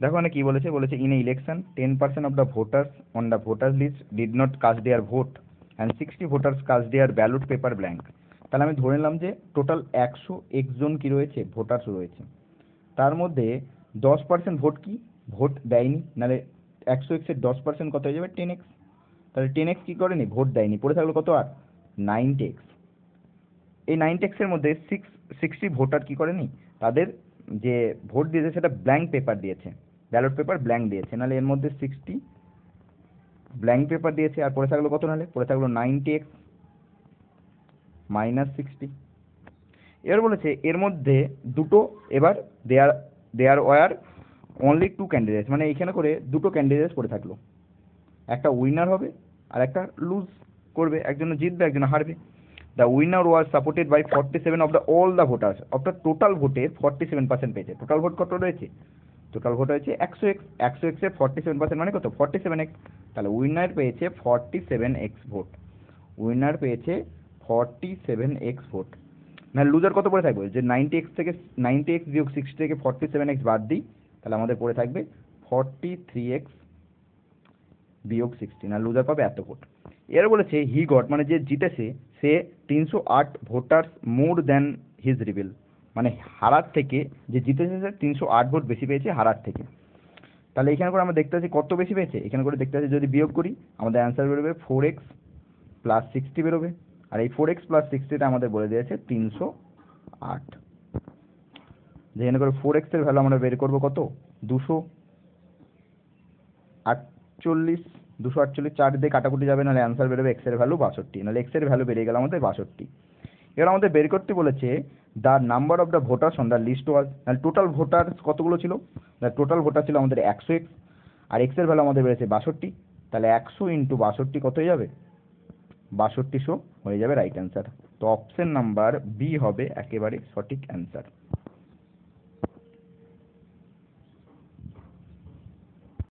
দেখো মানে কি বলেছে, বলেছে in a election 10% of the voters on the voter list did not cast their vote and 60 voters cast their ballot paper blank. তাহলে আমি ধরে নিলাম যে টোটাল 101 জন কি রয়েছে, ভোটার্স রয়েছে, তার মধ্যে 10% ভোট কি ভোট দেয়নি, নাহলে 101-এর 10% কত হয়ে যাবে 10x। তাহলে 10x কি করেনি, ভোট দেয়নি, পড়ে থাকলো কত আর 90x। এই 90x-এর মধ্যে 60 ভোটার কি করেনি, তাদের যে ভোট দিয়েছে সেটা ব্ল্যাঙ্ক পেপার দিয়েছে, ব্যালট পেপার ব্ল্যাঙ্ক দিয়েছে, নাহলে এর মধ্যে 60 ব্ল্যাঙ্ক পেপার দিয়েছে, আর পড়ে থাকলো কত, নাহলে পড়ে থাকলো 90x মাইনাস 60। এবার বলেছে এর মধ্যে দুটো, এবার there there were only two candidates, মানে এইখানে করে দুটো ক্যান্ডিডেটস পড়ে থাকলো, একটা উইনার হবে আর একটা লুজ করবে, একজন জিতবে একজন হারবে। The winner was supported by 47 of the all the voters, of the total ভোটের 47% পেয়েছে। টোটাল ভোট কত রয়েছে, টোটাল ভোট হয়েছে 100x, 100x এর 47% মানে কত 47x। তাহলে উইনার পেয়েছে 47x ভোট, উইনার পেয়েছে 47x ভোট। না লুজার কত পড়ে থাকবে, যে 90x থেকে 90x বিয়োগ 60 থেকে 47x বাদ দিই, তাহলে আমাদের পড়ে থাকবে 43x বিয়োগ 60, না লুজার পাবে এত ভোট। এর বলেছে হি গট, মানে যে জিতেছে সে 308 voters more than his reveal, মানে হারার থেকে যে জিতেছে সে 308 ভোট বেশি পেয়েছে হারার থেকে। তাহলে এখানে করে আমরা দেখতে পাচ্ছি কত বেশি পেয়েছে, এখানে করে দেখতে পাচ্ছি যদি বিয়োগ করি আমাদের অ্যান্সার বেরোবে 4x প্লাস 60 বেরোবে, আর এই 4x প্লাস 60টা আমাদের বলে দিয়েছে 308। যেখানে করে 4x এর ভ্যালু আমরা বের করবো কত 248, 248 4 দিয়ে কাটাকুটি যাবে, নাহলে অ্যান্সার বেরোবে এক্স এর ভ্যালু 62, নাহলে এক্স এর ভ্যালু বেরিয়ে গেল আমাদের 62। এবার আমাদের বের করতে বলেছে the number of the voters on the list was, তাহলে টোটাল ভোটার কতগুলো ছিল, টোটাল ভোটার ছিল আমাদের 100x, আর এক্স এর ভ্যালু আমাদের বেড়েছে 62, তাহলে 100 ইন্টু 62 কত হয়ে যাবে 6200 হয়ে যাবে রাইট অ্যান্সার। তো অপশন নাম্বার বি হবে একেবারে সঠিক অ্যান্সার।